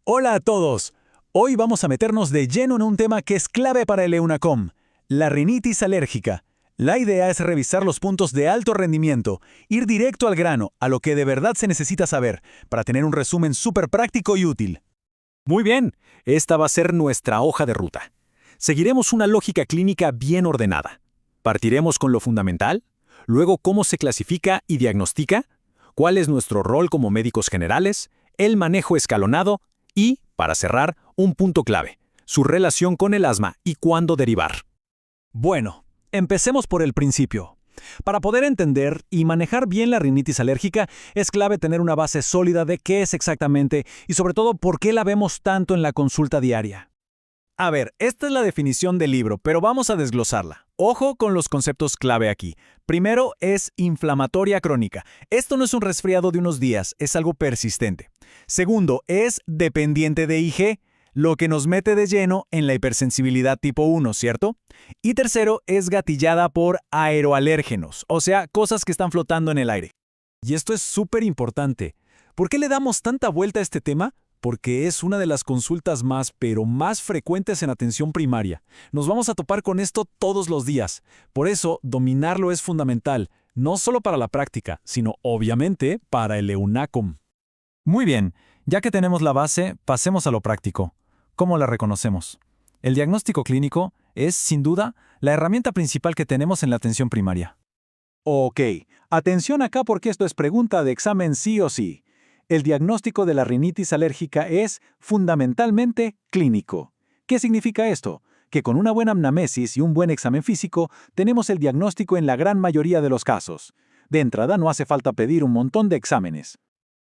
Hola a todos. Hoy vamos a meternos de lleno en un tema que es clave para el EUNACOM, la rinitis alérgica. La idea es revisar los puntos de alto rendimiento, ir directo al grano, a lo que de verdad se necesita saber, para tener un resumen súper práctico y útil. Muy bien, esta va a ser nuestra hoja de ruta. Seguiremos una lógica clínica bien ordenada. Partiremos con lo fundamental, luego cómo se clasifica y diagnostica, cuál es nuestro rol como médicos generales, el manejo escalonado y, para cerrar, un punto clave, su relación con el asma y cuándo derivar. Bueno, empecemos por el principio. Para poder entender y manejar bien la rinitis alérgica, es clave tener una base sólida de qué es exactamente y sobre todo por qué la vemos tanto en la consulta diaria. A ver, esta es la definición del libro, pero vamos a desglosarla. Ojo con los conceptos clave aquí. Primero es inflamatoria crónica. Esto no es un resfriado de unos días, es algo persistente. Segundo es dependiente de IG, lo que nos mete de lleno en la hipersensibilidad tipo 1, ¿cierto? Y tercero es gatillada por aeroalérgenos, o sea, cosas que están flotando en el aire. Y esto es súper importante. ¿Por qué le damos tanta vuelta a este tema? Porque es una de las consultas pero más frecuentes en atención primaria. Nos vamos a topar con esto todos los días. Por eso, dominarlo es fundamental, no solo para la práctica, sino obviamente para el EUNACOM. Muy bien, ya que tenemos la base, pasemos a lo práctico. ¿Cómo la reconocemos? El diagnóstico clínico es, sin duda, la herramienta principal que tenemos en la atención primaria. Ok, atención acá porque esto es pregunta de examen sí o sí. El diagnóstico de la rinitis alérgica es fundamentalmente clínico. ¿Qué significa esto? Que con una buena anamnesis y un buen examen físico tenemos el diagnóstico en la gran mayoría de los casos. De entrada no hace falta pedir un montón de exámenes.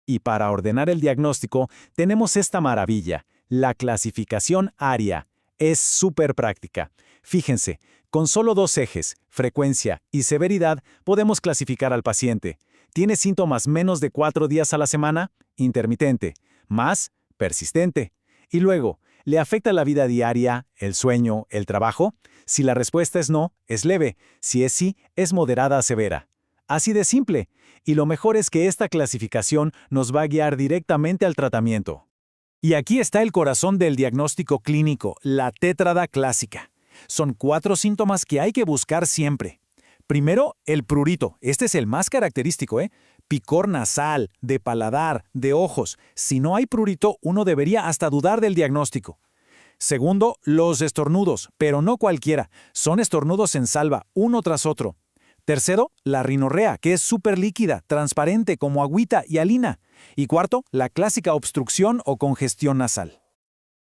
Y para ordenar el diagnóstico tenemos esta maravilla, la clasificación ARIA. Es súper práctica. Fíjense, con solo dos ejes, frecuencia y severidad, podemos clasificar al paciente. ¿Tiene síntomas menos de 4 días a la semana? Intermitente. Más, persistente. Y luego, ¿le afecta la vida diaria, el sueño, el trabajo? Si la respuesta es no, es leve. Si es sí, es moderada a severa. Así de simple. Y lo mejor es que esta clasificación nos va a guiar directamente al tratamiento. Y aquí está el corazón del diagnóstico clínico, la tétrada clásica. Son 4 síntomas que hay que buscar siempre. Primero, el prurito. Este es el más característico, Picor nasal, de paladar, de ojos. Si no hay prurito, uno debería hasta dudar del diagnóstico. Segundo, los estornudos, pero no cualquiera. Son estornudos en salva, uno tras otro. Tercero, la rinorrea, que es súper líquida, transparente, como agüita y alina. Y cuarto, la clásica obstrucción o congestión nasal.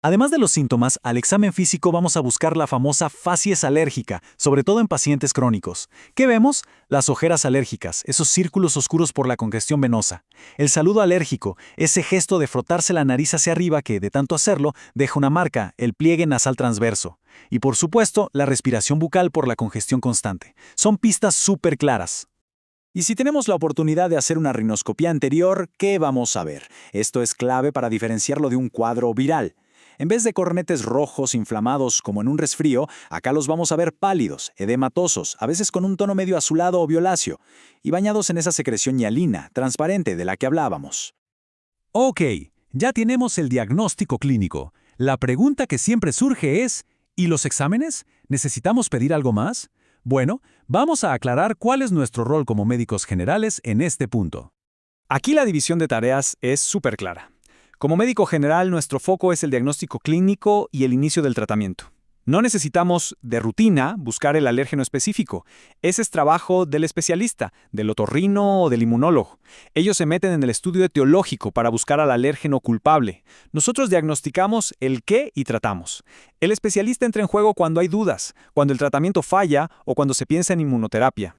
Además de los síntomas, al examen físico vamos a buscar la famosa facies alérgica, sobre todo en pacientes crónicos. ¿Qué vemos? Las ojeras alérgicas, esos círculos oscuros por la congestión venosa. El saludo alérgico, ese gesto de frotarse la nariz hacia arriba que, de tanto hacerlo, deja una marca, el pliegue nasal transverso. Y por supuesto, la respiración bucal por la congestión constante. Son pistas súper claras. Y si tenemos la oportunidad de hacer una rinoscopía anterior, ¿qué vamos a ver? Esto es clave para diferenciarlo de un cuadro viral. En vez de cornetes rojos inflamados como en un resfrío, acá los vamos a ver pálidos, edematosos, a veces con un tono medio azulado o violáceo, y bañados en esa secreción hialina, transparente de la que hablábamos. Ok, ya tenemos el diagnóstico clínico. La pregunta que siempre surge es, ¿y los exámenes? ¿Necesitamos pedir algo más? Bueno, vamos a aclarar cuál es nuestro rol como médicos generales en este punto. Aquí la división de tareas es súper clara. Como médico general, nuestro foco es el diagnóstico clínico y el inicio del tratamiento. No necesitamos, de rutina, buscar el alérgeno específico. Ese es trabajo del especialista, del otorrino o del inmunólogo. Ellos se meten en el estudio etiológico para buscar al alérgeno culpable. Nosotros diagnosticamos el qué y tratamos. El especialista entra en juego cuando hay dudas, cuando el tratamiento falla o cuando se piensa en inmunoterapia.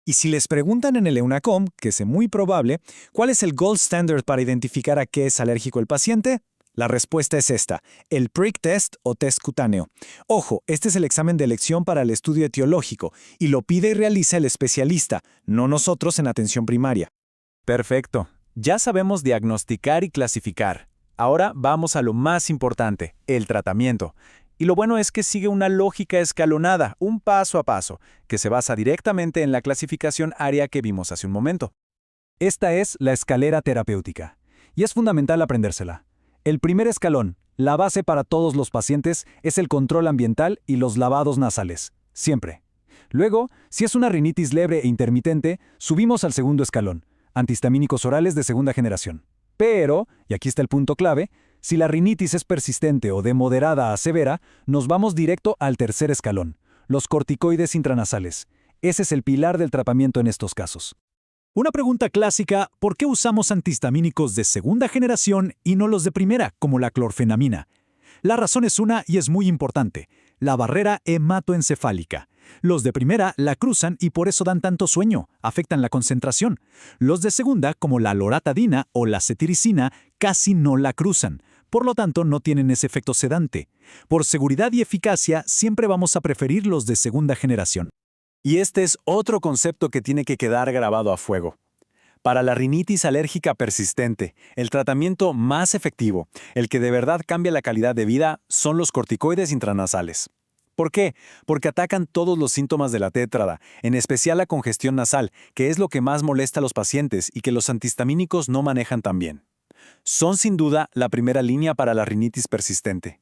Y si les preguntan en el EUNACOM, que es muy probable, ¿cuál es el gold standard para identificar a qué es alérgico el paciente? La respuesta es esta, el prick test o test cutáneo. Ojo, este es el examen de elección para el estudio etiológico y lo pide y realiza el especialista, no nosotros en atención primaria. Perfecto, ya sabemos diagnosticar y clasificar. Ahora vamos a lo más importante, el tratamiento. Y lo bueno es que sigue una lógica escalonada, un paso a paso, que se basa directamente en la clasificación ARIA que vimos hace un momento. Esta es la escalera terapéutica, y es fundamental aprendérsela. El primer escalón, la base para todos los pacientes, es el control ambiental y los lavados nasales. Siempre. Luego, si es una rinitis leve e intermitente, subimos al segundo escalón, antihistamínicos orales de segunda generación. Pero, y aquí está el punto clave, si la rinitis es persistente o de moderada a severa, nos vamos directo al tercer escalón, los corticoides intranasales. Ese es el pilar del tratamiento en estos casos. Una pregunta clásica, ¿por qué usamos antihistamínicos de segunda generación y no los de primera, como la clorfenamina? La razón es una y es muy importante, la barrera hematoencefálica. Los de primera la cruzan y por eso dan tanto sueño, afectan la concentración. Los de segunda, como la loratadina o la cetiricina, casi no la cruzan. Por lo tanto, no tienen ese efecto sedante. Por seguridad y eficacia, siempre vamos a preferir los de segunda generación. Y este es otro concepto que tiene que quedar grabado a fuego. Para la rinitis alérgica persistente, el tratamiento más efectivo, el que de verdad cambia la calidad de vida, son los corticoides intranasales. ¿Por qué? Porque atacan todos los síntomas de la tétrada, en especial la congestión nasal, que es lo que más molesta a los pacientes y que los antihistamínicos no manejan tan bien. Son sin duda la primera línea para la rinitis persistente.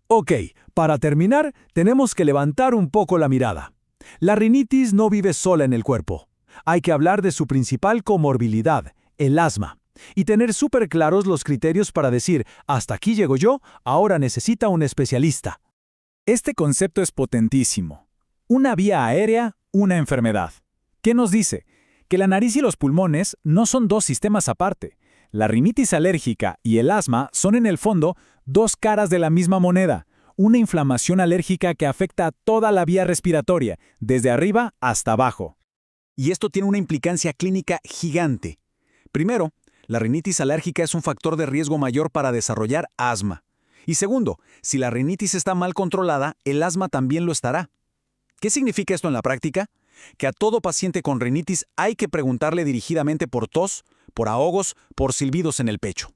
Ok, para terminar, tenemos que levantar un poco la mirada. La rinitis no vive sola en el cuerpo. Hay que hablar de su principal comorbilidad, el asma, y tener súper claros los criterios para decir, hasta aquí llego yo, ahora necesita un especialista. Este concepto es potentísimo. Una vía aérea, una enfermedad. ¿Qué nos dice? Que la nariz y los pulmones no son dos sistemas aparte. La rinitis alérgica y el asma son en el fondo dos caras de la misma moneda. Una inflamación alérgica que afecta a toda la vía respiratoria, desde arriba hasta abajo. Y esto tiene una implicancia clínica gigante. Primero, la rinitis alérgica es un factor de riesgo mayor para desarrollar asma. Y segundo, si la rinitis está mal controlada, el asma también lo estará. ¿Qué significa esto en la práctica? Que a todo paciente con rinitis hay que preguntarle dirigidamente por tos, por ahogos, por silbidos en el pecho.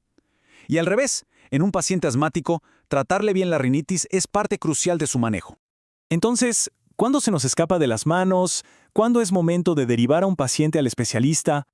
Y al revés, en un paciente asmático, tratarle bien la rinitis es parte crucial de su manejo. Entonces, ¿cuándo se nos escapa de las manos? ¿Cuándo es momento de derivar a un paciente al especialista?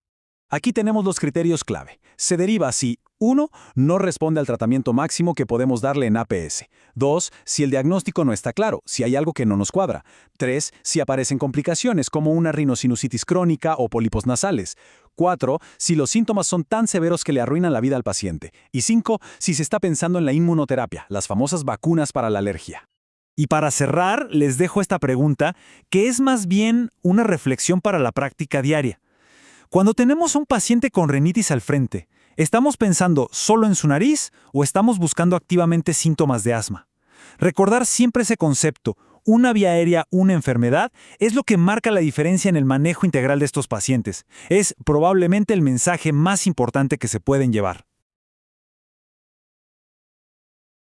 Aquí tenemos los criterios clave. Se deriva si 1. No responde al tratamiento máximo que podemos darle en APS. 2. Si el diagnóstico no está claro, si hay algo que no nos cuadra. 3. Si aparecen complicaciones como una rinosinusitis crónica o pólipos nasales. 4. Si los síntomas son tan severos que le arruinan la vida al paciente. Y 5. Si se está pensando en la inmunoterapia, las famosas vacunas para la alergia. Y para cerrar, les dejo esta pregunta, que es más bien una reflexión para la práctica diaria. Cuando tenemos a un paciente con rinitis al frente, ¿estamos pensando solo en su nariz o estamos buscando activamente síntomas de asma? Recordar siempre ese concepto, una vía aérea, una enfermedad, es lo que marca la diferencia en el manejo integral de estos pacientes. Es probablemente el mensaje más importante que se pueden llevar.